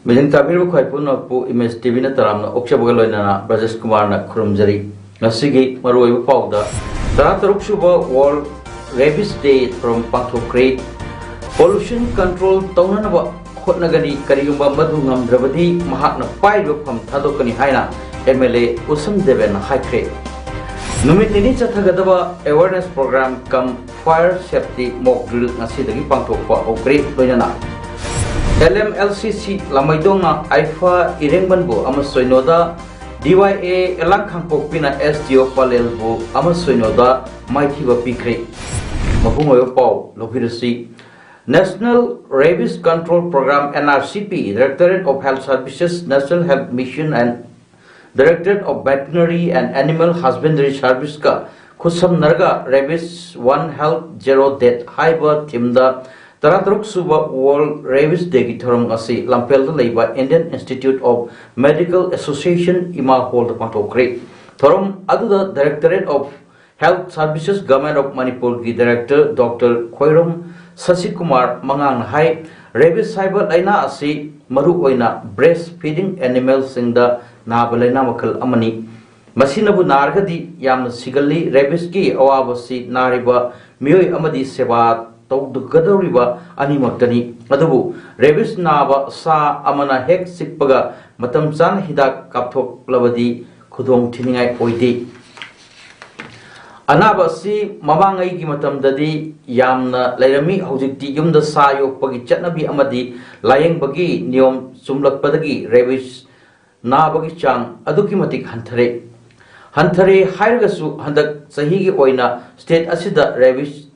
Mijang tabir bu khoi pun pu image TV na taram na oksha bugal loina na Brajesh Kumar na khurumjari ngasigi maroi bu pauda tara taruk suba World Rabies Day from Pangthokre pollution control tawna na ba hotnagani kariyumba madu ngamdrabadi mahakna pai bu pham thadokani haina MLA Usam Deven haikre numit ni chathagadaba awareness program kam fire safety mock drill ngasi dagi pangthokpa okre loina na LMLCC Lamaidong na Aifa Irengbanbo Amasoinoda DYA Elang Kangpokpina SDO Palelbo Amasoinoda Maithiba Pikre Mapungoyo Pao Lopirasi National Rabies Control Program NRCP Directorate of Health Services National Health Mission and Directorate of Veterinary and Animal Husbandry Service ka Kusam Narga Rabies One Health Zero Death Haiba Timda Taratruk Suba World Rabies Day ki thoram asi Lampel da leiba Indian Institute of Medical Association ima hol da pantokre thoram aduda Directorate of Health Services Government of Manipur ki Director Dr. Khoirom Sasikumar Mangang hai rabies haiba laina asi maru oina breastfeeding animals singda nabalaina makal amani masinabu nargadi yamna sigali rabies ki awabasi nariba miyoi amadi seba Gadoriba Animatani Adabu Rabies Naba Sa Amana Hek Sikpaga Matam San Hidak Kaptok Lavadi Kudong Tiningai Oidi Anaba Si Mamangai Gimatam Dadi Yamna Lairami Hojikti Yumda Sayo Pagi Chatnabi Amadi Laying Bagi Niom Sumlak Padagi Rabies Nabagi Chang Adukimatik Hantare Hairgasu Handak Sahigi Oina State Asida Rabies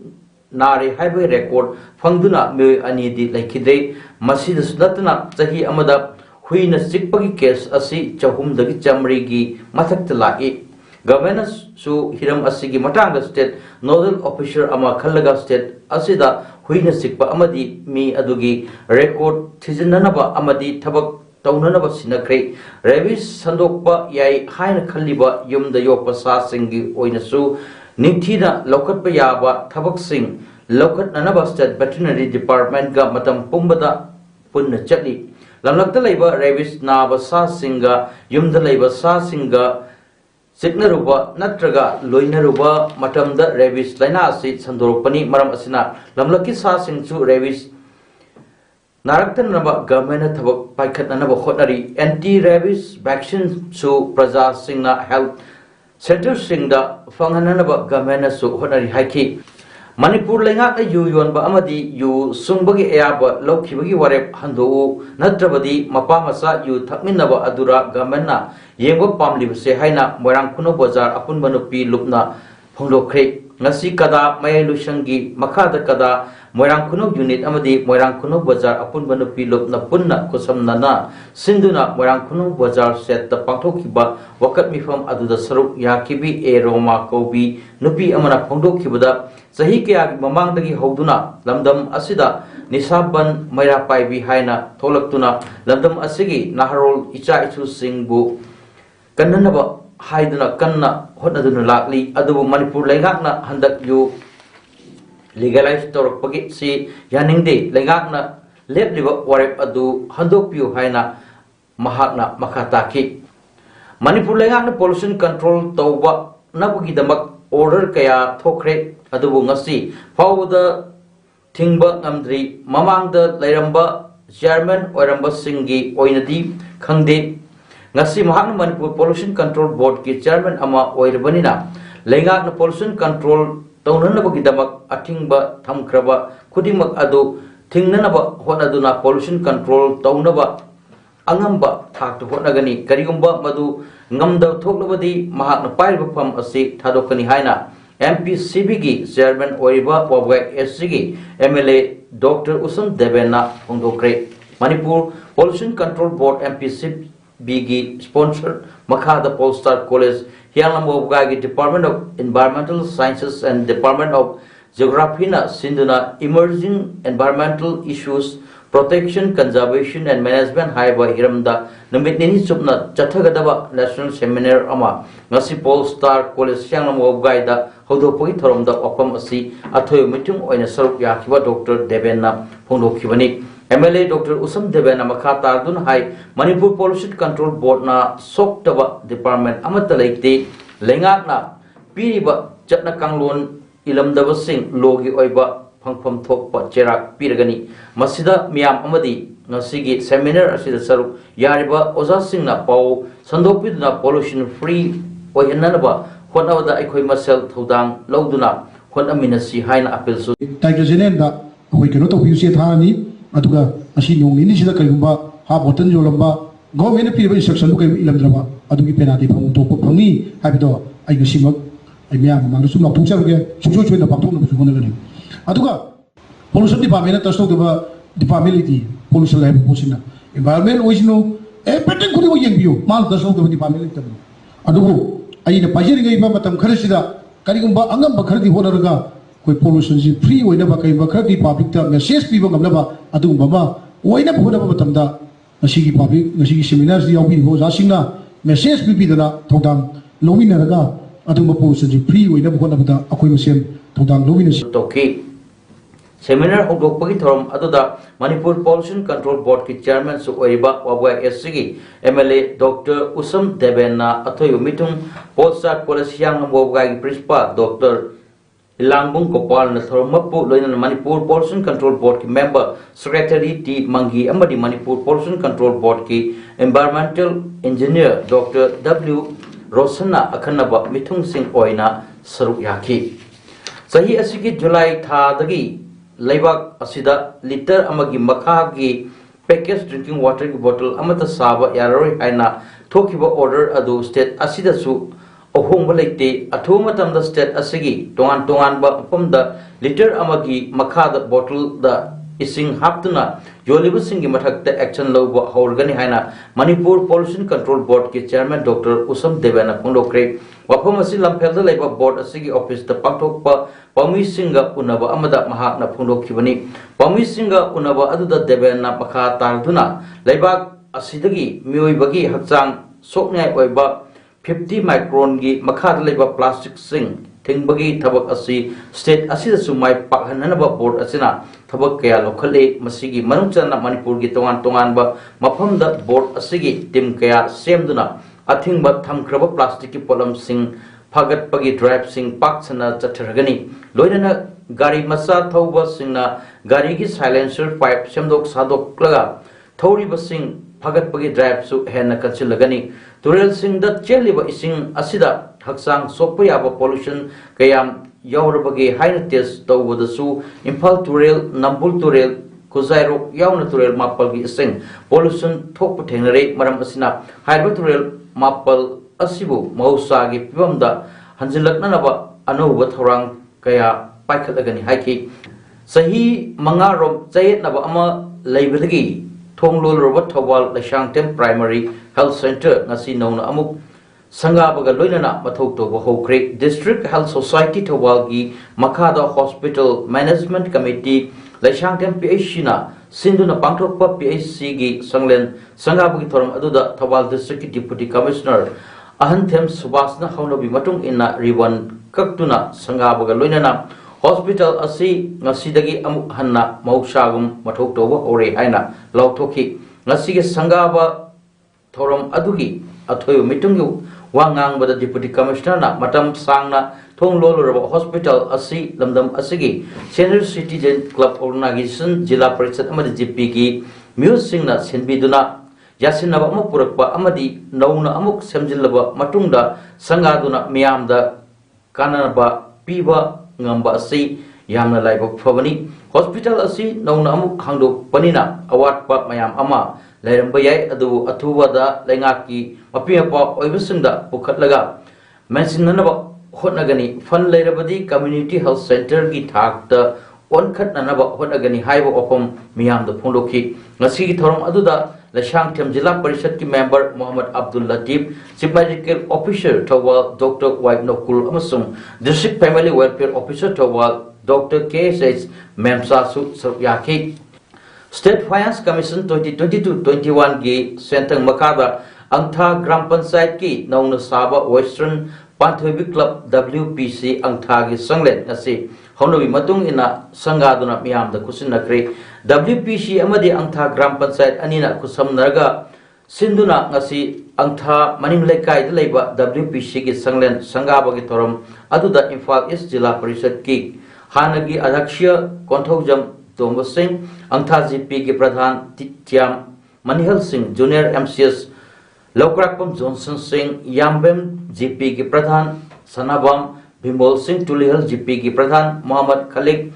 Nari Highway record Fangduna Me Anidi Lakide Masidas Latana Sahi Amada Huina Sikpagi case Asi Chahum Dagi Chamrigi Mataktalai Governors Su Hiram Asigi Matanga State Nodal Officer Ama Kalaga State Asida Huina Sikpa Amadi Mi Adugi record Tizinanaba Amadi Tabak Taunanaba Sinakre Rabies Sandokpa Yai Haina Kaliba Yum the Yopa Sasingi Oinasu Ningthina Lokat Payaba Tabak Singh Lokat Nanaba State Veterinary Department ga Matam Pumbada Punna Chatli Lamlakta Labor Rabies Naba Sa Singa Yumda Labor Sa Singa Signaruba Natraga Loinaruba Matamda Rabies Lina Sit Sandoropani Maram Asina Lamlaki Sa Sing Su Rabies Naraktan Naba Government Tabak Paikat Nanaba Hotari Anti-Rabies Vaccine Su Praja Singna Health Center Singda Fangananaba Gamena Su Honari Haiki Manipur Lenga Yu Yonba Amadi Yu Sungbagi Ayaba Lokibagi Warep Hando Natrabadi Mapamasa Yu Takminaba Adura Gamena Yengo Pamli Se Haina Morang Kuno Bazar Apun Manupi Lupna Ponglo Creek Nasi Kada Mayalushangi Makada Kada Morang Kuno Unit Amadi Morang Kuno Bazar Apun Manupi Lupna Punna Kusam Nana Sinduna Morang Kuno Bazar Set the Pangtokiba Wakat Mifam Aduda Saruk Yakibi E Roma Kobi Nupi Amana Pongdo Kibada Sahi Kaya Mamang Dagi Hoduna Lamdam Asida Nisaban Maira Paibi Haina Tolaktuna Lamdam Asigi Naharol Icha Ichu Singbu Kananaba Haiduna Kanna Honaduna Lakli Adu Manipur Lengakna Handak Yu Legalized Torok Pagit Si Yaningde Lengakna Lepliba Warep Adu Handopiu Haina Mahakna Makataki Manipur Lengakna Pollution Control Tauba Nabugi Damak Order Kaya Tokre Adu Ngasi Pauda Tingba Namdri Mamang the Lairamba Chairman Oramba Singi Oinadi Kangde Ngasi Mahakna Manipur Pollution Control Board ki Chairman Ama Oirabanina Lengakna Pollution Control Taunanabagi Damak Atingba Tamkraba Kudimak Adu Tingnanaba Honaduna Pollution Control Taunaba Angamba Thak to Honagani Karigumba Madu Ngamda Toklabadi Mahakna Pailbapam Asi Tadokani Haina MP CBG Chairman Oiba Wabga SCG MLA Dr. Usam Devena Pongdokre Manipur Pollution Control Board MPC BG sponsored Makhada Polestar College Hianglamogagi Department of Environmental Sciences and Department of Geography na Sinduna emerging environmental issues protection conservation and management haiba hiramda numit nini chupna chathagadaba national seminar ama ngasi Polestar College Hianglamogagi da hodopoi thoromda opam asi athoy mitung oina saruk yakhiba Dr. Debenna phongdokhibani MLA Dr. Usam Debenna makha tardun hai Manipur Pollution Control Board na soktaba department amata leite lengak na piriba chatna kanglon ilamdaba sing logi oiba phangpham thokpa cherak piragani masida miyam amadi ngasigi seminar asida saruk yariba oza singna pau sandopiduna pollution free oyananaba honawada aikoi masel thodang lauduna honaminasi haina appeal su Tiger da hoi kano to use thani aduga asi nong ni sida kayumba ha botan jolamba government piriba instruction kay ilamdraba adugi penalty phang to phangi habido ai gasimak ai miyam mang sum lok thungsa ge chuchu chuina pakthok na su honagani aduga pollution department ta stok ba department pollution lab posina environment oisino e pattern kuri yeng bio mal ta stok department ta adugo ai na pajeri ngai ba matam kharisida karigumba angam ba khardi honaraga koi pollution ji free oina ba kai ba khardi public ta message piba ngamna ba adugumba ba oina phona ba matamda asigi public asigi seminars di yawi bo jasingna message pipi dana thodam lowina raga adugumba pollution ji free oina ba hona ba akoi masem thodam lowina toki seminar hogdokpagi thorom aduda Manipur Pollution Control Board ki chairman su oiba wabwa SCG MLA Dr. Usam Debenna athoyu mitung Polestar College Hianglamogagi ki principal Dr. Ilangbung Gopal na thoromapu loina Manipur Pollution Control Board ki member secretary T Mangi amadi Manipur Pollution Control Board ki environmental engineer Dr. W Rosana akhanaba mitung sing oina saruk yaki sahi asigi July tha dagi Laibak asida liter amagi makagi packaged drinking water ki bottle amata saba yaroi haina thokiba order adu state asida su ohongba leite athuma tamda state asigi tongan ba pamda liter amagi makada bottle da ising haptuna yoliba singi mathakta action loba horgani haina Manipur Pollution Control Board ki chairman Dr. Usam Devana phongdokre wafam asi lamphel da board asigi office da pakthokpa Pami Singa Unaba Amada Mahakna Phongdokhibani Pami Singa Unaba aduda Debenna makha tarduna laibak asidagi mioibagi hakchang sokngai oiba 50 micron gi makha laiba plastic sing thingbagi thabak asi state asida sumai pakhananaba board asina thabak kaya lokhale masigi manungchana Manipur gi tongan ba mafamda board asigi tim kaya semduna athingba thamkraba plastic ki polam sing Pagat pagi drive sing pak sana chatharagani loinana gari masa thauba singna gari ki silencer pipe semdok sadok laga thori ba sing pagat pagi drive su hena kanchilagani turel sing da cheliba ising asida haksang sokpa yaba pollution kayam yaurabagi haina test tawda su Imphal turel Nambul turel Kuzairo yauna turel mapal gi sing pollution thokpa thengnare maram asina haiba turel mapal asibu mausagi pibamda hanjilaknanaba anuba thorang kaya paikhatagani haiki sahi mangarom chayetnaba ama leibadagi thonglolroba thawal lashangtem primary health center ngasi nona amuk sangabaga loinana mathokto bo hokre district health society thawalgi makhada hospital management committee lashangtem PHC na sinduna pangthokpa PHC gi sanglen sangabagi thoram aduda thawal district deputy commissioner Ahanthem Subasna Haunabi Matung inna ribbon kaktuna sangabaga loinana hospital asi ngasidagi amuk hanna mausagum mathok toba ore haina lauthoki ngasige sangaba thorom adugi athoyo mitungu wangang bada deputy commissioner na matam sangna thongloloraba hospital asi lamdam asigi senior citizen club organization jila parishad amadi GP gi music na senbiduna yasinaba amuk purakpa amadi nauna amuk semjilaba matungda sangaduna miyamda kananaba piba ngamba asi yamna laiba phabani hospital asi nauna amuk hangdo panina awatpa mayam ama lairamba yai adu athubada laingaki mapiapa oibusingda pukhatlaga mensinanaba hotnagani fan lairabadi community health center gi thakta onkhatnanaba hotagani haiba ofam miyamda phongdokhi ngasi thorom aduda Lashang Them Jilla Parishad ki member Muhammad Abdul Latif, Chief Medical Officer Tawal Dr. Waib Nokul Amasung, District Family Welfare Officer Tawal Dr. KSH Memsa Yaki. State Finance Commission 2022-21 gi Sentang Makada Angtha Gram Panchayat ki Nauna Saba Western Panthoibi Club WPC Angtha gi Sanglet ngasi Honobi Matung ina Sangaduna Miyam da Kusinakri WPC amadi Angtha Gram Panchayat anina kusamnaraga Sinduna ngasi Angtha Maning Lekai Leba WPC gi Sanglen Sangaba gi Torom aduda Imphal East Jilla Parishad ki Hanagi Adakshya Konthojam Tomba Singh Angtha GP ki Pradhan Tiam Manihal Singh Junior MCS Lokrakpam Johnson Singh Yambem GP ki Pradhan Sanabam Bimol Singh Tulihal GP ki Pradhan Muhammad Khalik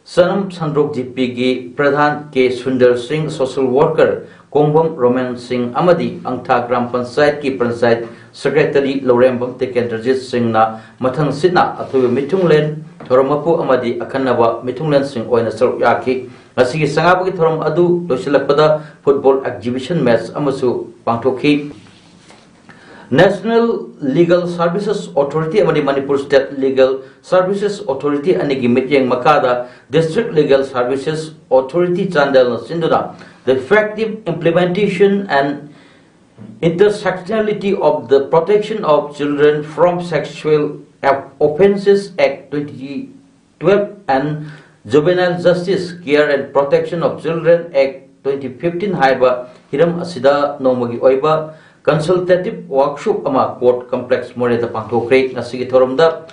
Sanam Sandrok GP ki Pradhan K Sundar Singh Social Worker Kongbam Roman Singh Amadi Angtha Gram Panchayat ki Panchayat Secretary Lorembam Tekendrajit Singh na Mathang Sina Athubi Mitunglen Thoromapu Amadi Akanaba Mitunglen Singh Oina Saruk Yaki Ngasigi Sangabagi Thorom Adu Losilakpada Football Exhibition Match Amasu Pangtokhi National Legal Services Authority amadi Manipur State Legal Services Authority anigi mityeng makada District Legal Services Authority Chandel Sinduna the effective implementation and intersectionality of the Protection of Children from Sexual Offences Act 2012 and Juvenile Justice Care and Protection of Children Act 2015 haiba hiram asida nomagi oiba consultative workshop ama court complex more da pangthokre ngasigi thoromda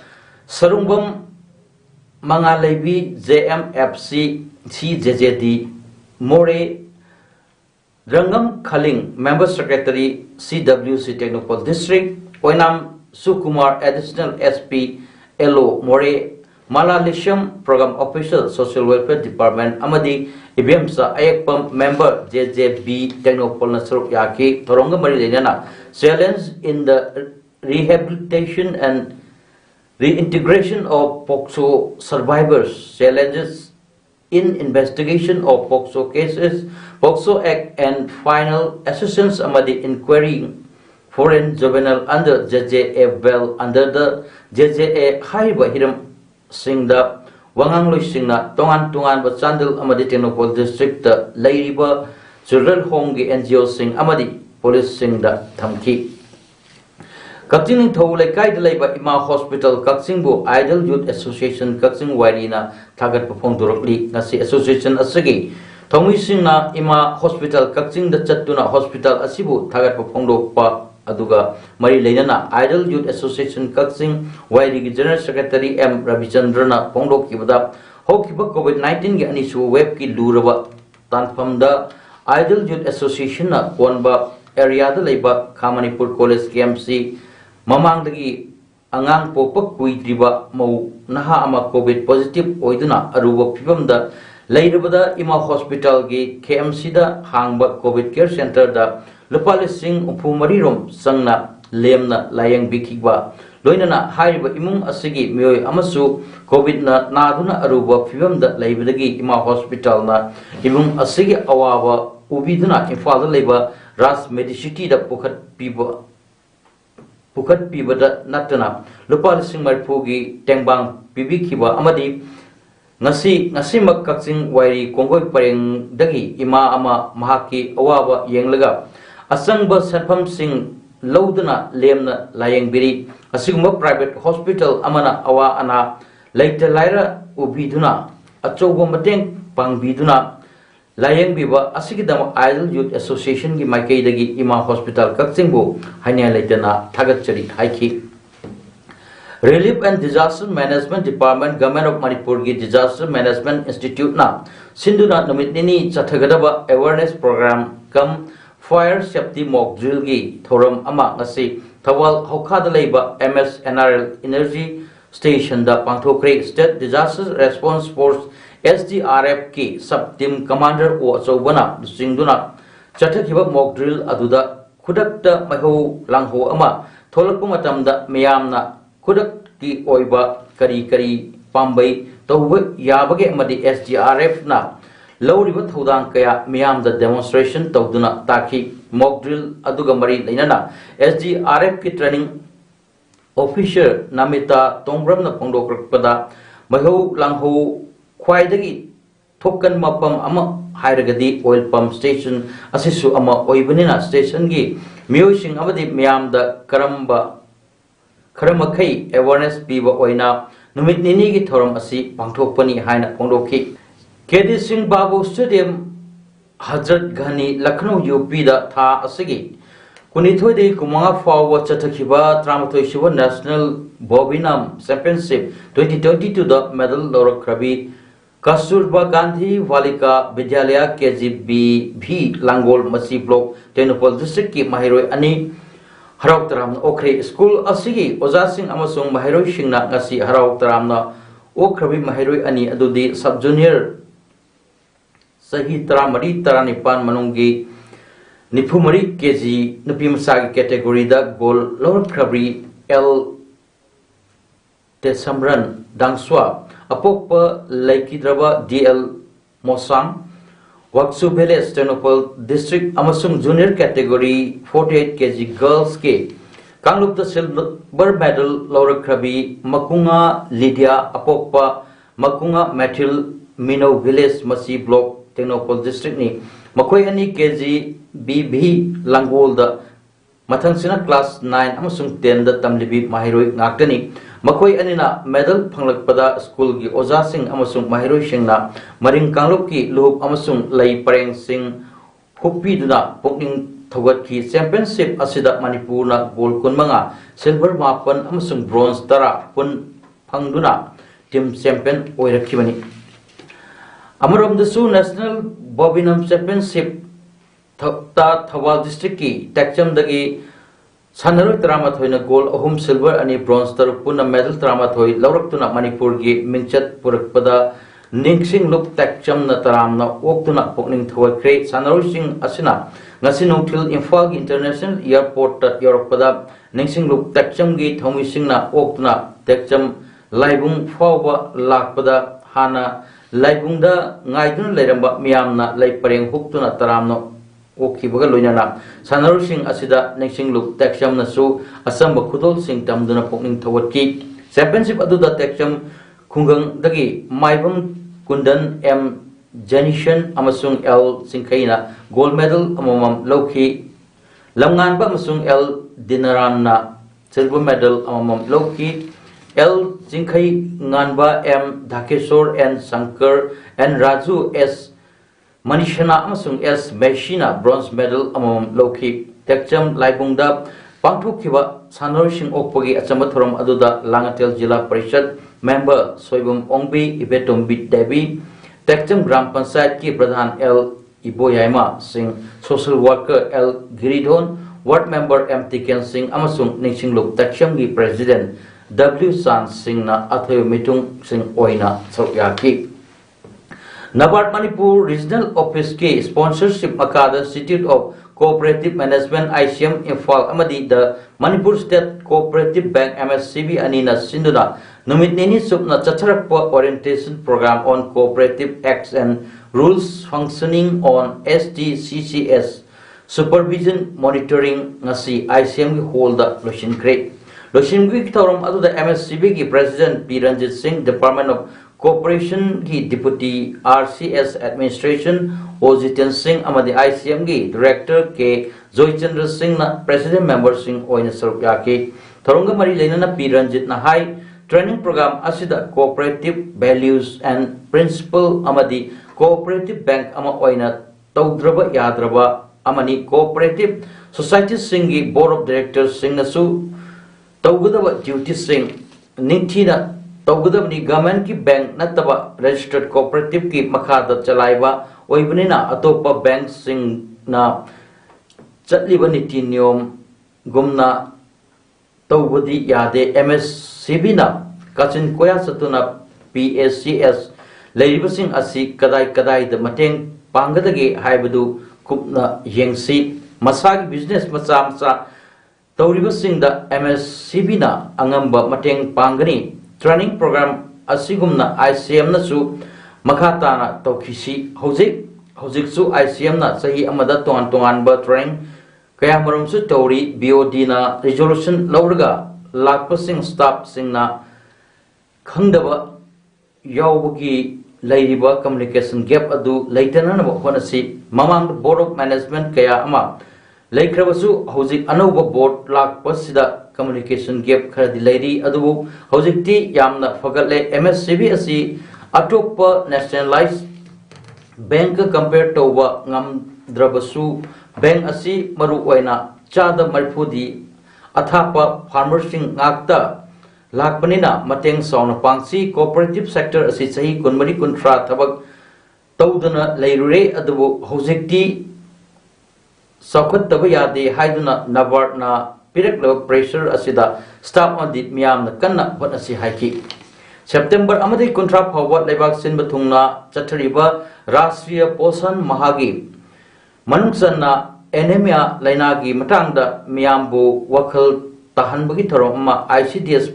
Sarungbam Mangaleibi JMFC CJJD More Rangam Khaling Member Secretary CWC Technopol District Oinam Sukumar Additional SP LO More Malalisham Program Officer Social Welfare Department Amadi Ibemsa Ayakpam Member JJB Technopol Nasruk Yaki Toronga Marilena challenge in the rehabilitation and reintegration of POXO survivors, challenges in investigation of POXO cases, POXO Act and final assistance amadi inquiry foreign juvenile under JJA well under the JJA Haiba Hiram Singda Wangang Lui Singna Tongan Tungan but Sandal Amadi Technopol District Lairiba Children Home NGO Sing Amadi Police Singda Thamki Kakching Thole Kai Laiba Ima Hospital Kakching Bo Idol Youth Association Kakching Warina Tagat Pong Durokli Nasi Association Asagi Thomi Singna Ima Hospital Kakching the Chatuna Hospital Asibu Tagat Pong Pa Aduga Mari Lenana Idol Youth Association Kakching Wairi General Secretary M Ravichandrana Pongdok Kibada Hokiba COVID-19 Ganisu Web Ki Luraba Tanfamda Idol Youth Association na Kwanba area da Laiba Kamanipur College KMC Mamangdagi Angang Popak Kuidriba Mau Naha Ama COVID positive Oiduna Aruba Pibamda Lairabada Ima Hospital Gi KMC da Hangba COVID Care Center da Lupali Singh Upumarirom Sangna Lemna Layang Bikiba Loinana Hariba Imung Asigi Mioy Amasu COVID na Naduna Aruba Pibamda Laibadagi Ima Hospital na Imung Asigi Awawa Ubiduna Infal Labor Ras Medicity da Pukat Pibada Natana Lupali Singh Marpugi Tengbang Pibikiba Amadi Nasi Mak Kakching Wairi Kongoi Pareng Dagi Ima Ama Mahaki Awawa Yenglaga Asangba Sanpam Singh Laudana Lemna Layang Biri Asigma Private Hospital Amana Awa Ana Laita Laira Ubiduna Achogo Mateng Pangbiduna Layang Biba Asigidam Idol Youth Association Gi Maikei Dagi Ima Hospital Kakching Bo Hanya Laitana Tagatchari Haiki Relief and Disaster Management Department Government of Manipur Gi Disaster Management Institute na Sinduna Namitnini Chathagadaba Awareness Program Kam Fire Safety Mock Drill Gi Thoram Ama Ngasi Thawal Hokada Leiba MSNRL Energy Station da Pangthokre State Disaster Response Force SDRF ki Sub Team Commander O Achobana Singduna Chathakiba Mock Drill Aduda Kudakta Maho Langho Ama Tholakpa Matamda Miyamna Kudak ki Oiba Kari Pambai tꯧba yabage amadi SDRF na lawriba thodang kaya miyam da demonstration tawduna taki mock drill aduga mari lainana SDRF ki training officer namita tongbram na pongdokrakpada maho langho khwaidagi thokan mapam ama hairagadi oil pump station asisu ama oibanina station gi miyosing amadi miyam da karamakai awareness piba oina numit nini gi thoram asi pangthokpani haina pongdokhi KD Singh Babu Stadium Hazrat Ghani Lucknow UP da tha asigi kunithoi de kumanga fawa chatakhiba tramathoi shiva National Bobinam Championship 2022 da medal lorokrabi Kasturba Gandhi Valika Vidyalaya KGB B Langol Masi Block Tenopal District ki mahiroi ani harau taramna okre school asigi oja sing amasung mahiroi singna ngasi harau taramna okrabi mahiroi ani adudi sub junior Sahi Taramari Taranipan Manungi Nipumari Kezi Nupimasagi category da goal lower krabri L Tesamran Dangswa Apopa Laikidraba DL Mosang Waksu Bele Stenopal District Amasung Junior category 48 kg girls ke Kanglup the silver medal lower krabi Makunga Lydia Apopa Makunga Mathil Mino Village Masi Block Tenopal District ni Makoi ani KG BB Langol da Mathang sina class 9 amasung 10 da tamlibi mahiroi ngaktani Makoi ani na medal phanglakpada school gi oja sing amasung mahiroi singna maring kanglup ki luhup amasung lei pareng sing hupi duna pokning thogat ki championship asida Manipur na gold kun manga silver mapan amasung bronze tara pun phangduna team champion oirakhibani Amarom the Su National Bobinam Championship Thawal District ki Takcham dagi Sanaroi Tramathoi gold ahum silver ani bronze tarupuna medal Tramathoi Lauraktuna Manipur gi Mingchat Purakpada Ningsing Luk Takcham na Taramna Oktuna Pokning Thawai Kre Sanaroi Sing Asina Ngasinong Til Imphal International Airport tat Yorakpada Ningsing Luk Takcham gi Thomi Sing na Oktuna Takcham Laibung Fawba Lakpada Hana Laibungda ngaidun leiramba miyamna lei pareng huktuna taramno okhibaga loinana sanaru sing asida nengsing luk taksham nasu asamba khudol sing tamduna pokning thawatki championship aduda taksham khungang dagi maibam kundan M Janishan amasung L Singkhaina gold medal amamam lokhi lamngan ba amasung L Dinaranna silver medal amamam lokhi L Singkhai Nganba M Dhakeshwar N Shankar N Raju S Manishana amasung S Meshina bronze medal amam lokhi Takcham Laibungda pangthokhiba Sanarising okpagi achamba thoram aduda Langatel Jilla Parishad member Soibum Ongbi Ibetom Bit Devi Takcham Gram Panchayat ki Pradhan L Iboyaima Singh social worker L Giridhon ward member M Tiken Singh amasung Ningsingluk Takcham gi president W San Singh na athoy mitung sing oina sawyaki Nabard Manipur Regional Office ke sponsorship makada Institute of Cooperative Management ICM Imphal amadi the Manipur State Cooperative Bank MSCB anina sinduna numit nini supna chacharakpa orientation program on cooperative acts and rules functioning on STCCS supervision monitoring ngasi ICM ki hold the lotion crate Loshimgi Thorum Adu the MSCB ki President P. Ranjit Singh, Department of Cooperation ki Deputy RCS Administration Ojiten Singh Amadi ICM ki Director K. Joychandra Singh na President Member Singh Oina Sarupyaki Thorunga Mari Lenana P. Ranjit na High Training Program Asida Cooperative Values and Principle Amadi Cooperative Bank Ama Oina Taudraba Yadraba Amani Cooperative Society Singh ki Board of Directors Singh Nasu Taugadaba duty sing Nintina Taugadabni government ki bank nataba registered cooperative ki Makada Chalaiba Oibnina Atopa Bank Sing na Chatliba Niti Niom Gumna Taugadi Yade MSCB na Kachin Koya Satuna PACS Lariba Sing Asi Kadai Kadai the Mateng Pangadagi Haibadu Kupna Yengsi Masagi business Masamsa Tauriba Singh the MSCB na Angamba Mateng Pangani training program asigumna ICM na su makata na tokisi hojik su ICM na sahi amada tongan ba training kaya marum su tori BOD na resolution lauraga lakpasing staff sing na khangdaba yawbagi lairiba communication gap adu laitana na honasi mamang board of management kaya ama laikrabasu hojik anauba board lakpasida communication gap kharadi lairi adu hojikti yamna fagatle MSCB asi atopa nationalized bank compare to wa ngamdrabasu bank asi maru oina chada marfudi athapa farmers sing ngakta lakpanina mateng sauna pangsi cooperative sector asi sahi kunmari kuntra thabak tawduna leirure adubu hojikti sakhat taba yade haiduna navarna pirak level pressure asida staff audit miyam na kanna hot asi haiki September amadi kontra phawat lebak sin bathungna chathariba rashtriya posan mahagi manungsanna anemia lainagi matangda miyambu wakhal tahanbagi tharoma ICDS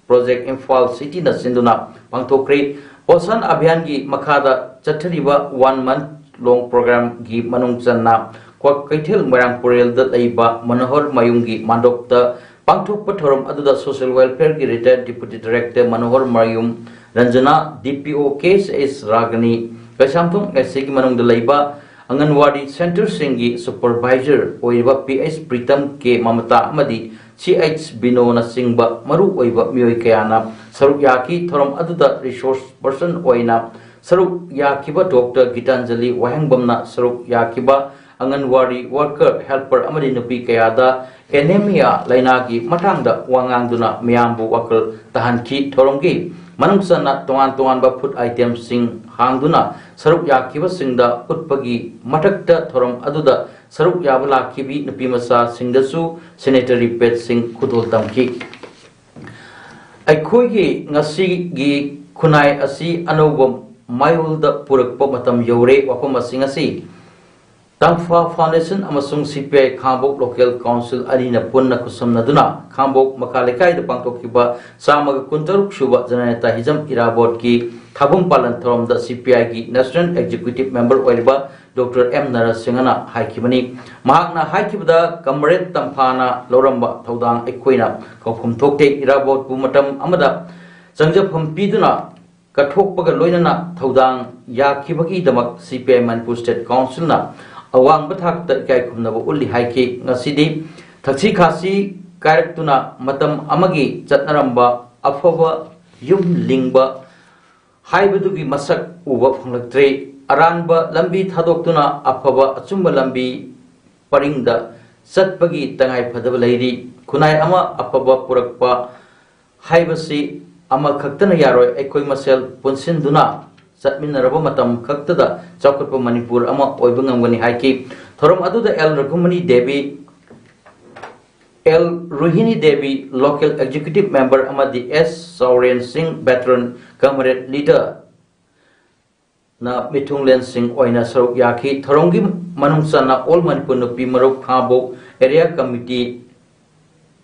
project Imphal city na sinduna pangthokri posan abhiyan gi makhada chathariba 1 month long program gi manungsanna kwa kaithel marang purel da leiba manohar mayungi mandokta pangthok pathorom aduda social welfare gi retired deputy director manohar mayum ranjana DPO case is ragani kasamthong SC gi manung da leiba anganwadi center singi supervisor oiba PS pritam ke mamata amadi CH bino na singba maru oiba mioi kayana saruk yaki thorom aduda resource person oina saruk yakiba Dr Gitanjali wahangbamna saruk yakiba anganwadi worker helper amadi nupi kayada anemia lainagi matangda wangangduna miyambu wakal tahanki thoronggi manungsana tongan ba food item sing hangduna saruk yakiba singda utpagi matakta thorom aduda saruk yabala kibi nupi masa singdasu sanitary pad sing khudol tamki aikhoigi ngasi gi khunai asi anobam mayulda purakpa matam yore wapam asing asi Tangfa Foundation amasung CPI Khambok Local Council Arina Punna Kusamna Duna Khambok Makalekai the Pangtokiba Samaga Kuntaruk Shuba Janata Hizam Irabot ki Thabum Palan Throm the CPI ki National Executive Member Oiriba Dr. M. Narasingana Haikibani Mahakna Haikibda Kamret Tampana Loramba Thaudang Equina Kokum Tokte Irabot Bumatam Amada Sangjap Hampiduna Kathokpaga Loinana Thaudang Yakibaki Damak CPI Manipur State Council na awang bathak ta kai khumnaba ulli haiki ngasidi thakchi khasi kairatuna matam amagi chatnaramba afaba yum lingba haibadugi masak uba phanglaktre aranba lambi thadoktuna afaba achumba lambi paringda satpagi tangai phadaba leiri khunai ama afaba purakpa haibasi ama khaktana yaroi ekoi masel punsinduna Satminaraba matam kaktada chakutpa Manipur ama oibangangani haiki thorom aduda L Ruhini Devi local executive member amadi S Sauren Singh veteran comrade leader na Mithunglen Singh oina saruk yaki thorongi manungsana all Manipur nupi maruk khabo area committee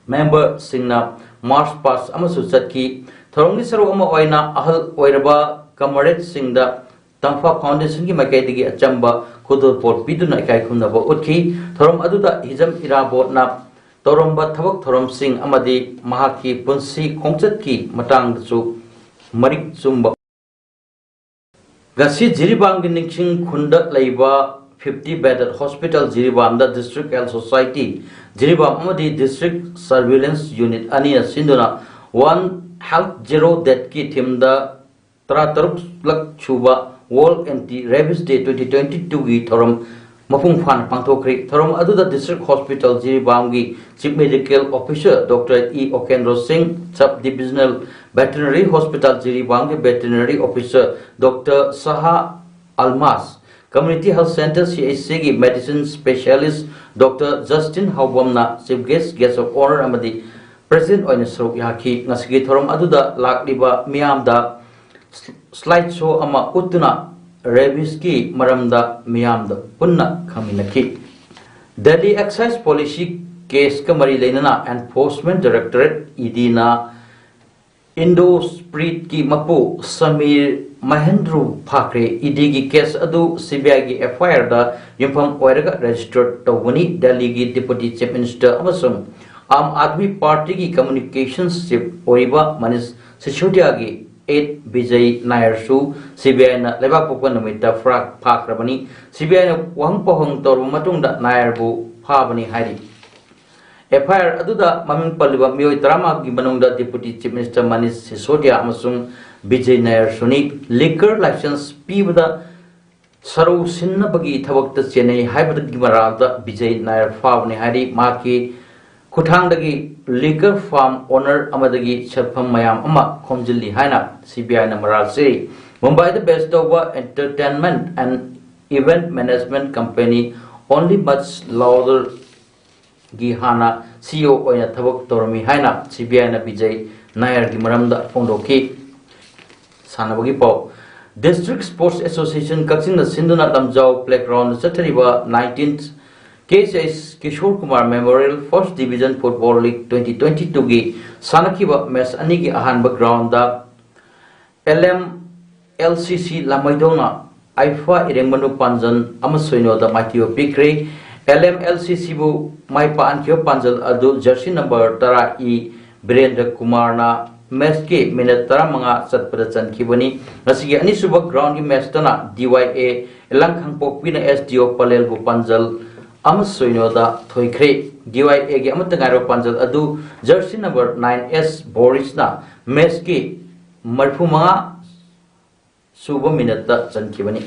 member singna march pass amasu chatki thorongi saruk ama oina ahal oiraba Comrade Singda Tangfa Foundation ki makaidigi achamba khudul port biduna kai khunaba utki thorom aduda hizam irabot na toromba thabak thorom sing amadi mahaki punsi khongchat ki matang chu marik chumba gasi jiribang gi ningsing khunda leiba 50 bedded hospital jiribam da district health society jiribam amadi district surveillance unit ani sinduna one health zero that ki thimda Tarataruk lak chuba World Anti-Rabies Day 2022 gi thorom mafung fan pangthokri thorom aduda district hospital jiribam gi chief medical officer Dr. E Okendro Singh sub divisional veterinary hospital jiribam gi veterinary officer Dr. Saha Almas community health center CHC gi medicine specialist Dr. Justin Haubamna chief guest of honor amadi president oina saruk yaki ngasigi thorom aduda lakliba miyamda slideshow ama utuna rabies ki maramda miyamda punna khaminaki Delhi excise policy case ka mari leinana enforcement directorate ED na Indo Spirit ki mapu Samir Mahendru Phakre ED ki case adu CBI ki FIR da yumpham oiraga registered tawani Delhi ki Deputy Chief Minister amasung Aam Aadmi Party ki Communications Chief oiba Manish Sisodia ki 8 Vijay Nair su CBI na lebak pokpan numita frak phakrabani CBI na wang pohong toru matungda Nair bu phabani hari FIR aduda maming paliba mioi drama gi manungda Deputy Chief Minister Manish Sisodia amasung Vijay Nair suni liquor license pibada saru sinna bagi thabakta chenai haibada gi maralda Vijay Nair phabani hari maki Kuthangdagi liquor farm owner amadagi sharpham mayam ama khomjilli haina CBI na maral se Mumbai the best over entertainment and event management company only much louder gi hana CEO oina thabak tormi haina CBI na Vijay Nair gi maramda phongdoki sanabagi pau District Sports Association Kakching na sinduna lamjau playground chathariba 19th KSS Kishore Kumar Memorial First Division Football League 2022 gi sanakiba match ani gi ahanba ground da LMLCC Lamaidona Aifa Irengmanu Panjan amasoino da Matthew Pikre LMLCC bu Maipa Ankyo Panjal adu jersey number 10 e Birendra Kumar na match ke minute 10 satpada chankibani ngasigi ani suba ground gi match tana DYA Elangkhang Pokpina SDO Palel bu Panjal Amasoinoda Thoikre DYA gi amatangaro Panjal adu jersey number 9S Boris na match ki marfuma suba minute ta chankibani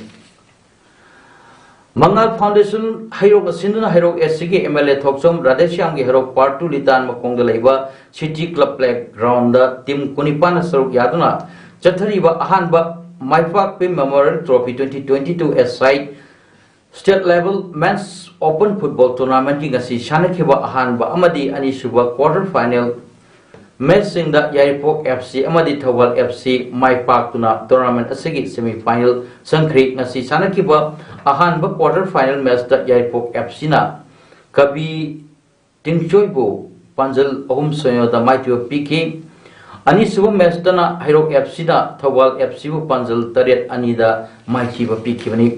Mangal Foundation Hairok Sinduna Hairok SCG MLA Thoksom Radeshyam gi Hairok Part 2 Litan Makongda Laiba City Club Playground da Team Kunipana Saruk Yaduna Chathariba Ahanba Maipak Pim Memorial Trophy 2022 as side State level men's open football tournament ki ngasi shanakiba ahanba amadi ani suba quarter final match sing da Yaipok FC amadi Thawal FC Maipak tuna tournament asigi semi final sangkhri ngasi shanakiba ahanba quarter final match da Yaipok FC na Kabi Tingchoibo Panjal Ahum Soyo da Maitio PK ani suba match dana Hairok FC da Thawal FC bu Panjal Taret ani da Maichiba PK bani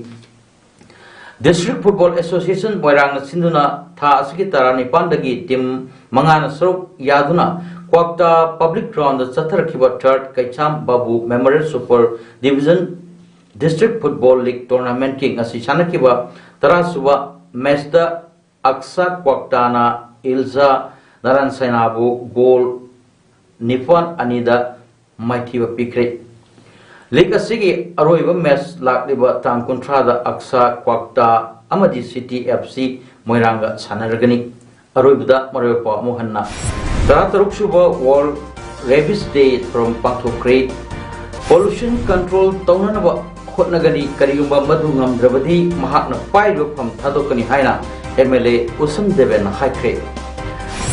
District Football Association Moirang Sinduna Tha Asiki Tarani Pandagi Team Mangana Saruk Yaduna Kwakta Public Ground Chathar Kiba Third Kaicham Babu Memorial Super Division District Football League Tournament King Asi Chanakiba Tarasuba Mesta Aksa Kwaktana Ilza Naran Sainabu Goal Nifan Anida Maithiba Pikre League asigi aroiba match lakliba tang kontrada Aksa Kwakta amadi City FC Moiranga sanaragani aroibada maroipa mohanna tarataruk suba World Rabies Day from Pangthokre pollution control taunanaba hotnagani kariyumba madu ngamdrabadi mahakna paido pham thadokani haina MLA Usam Deven haikre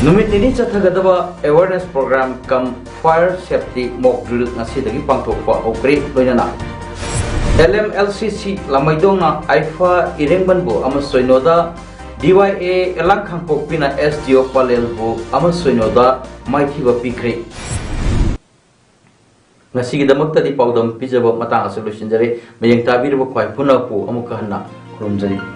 Numit ini chathagadaba awareness program kam fire safety mock drill ngasidagi pangthokpa hokre loinana LMLCC lamaidongna Aifa Irengbanbo amasoinoda DYA Elangkhang Pokpina SDO Palelbo amasoinoda Maithiba Pikre ngasigidamagta di PAODAM pijaba matang solution jare mayang tabirba khwai punapu amuka hanna khurumjari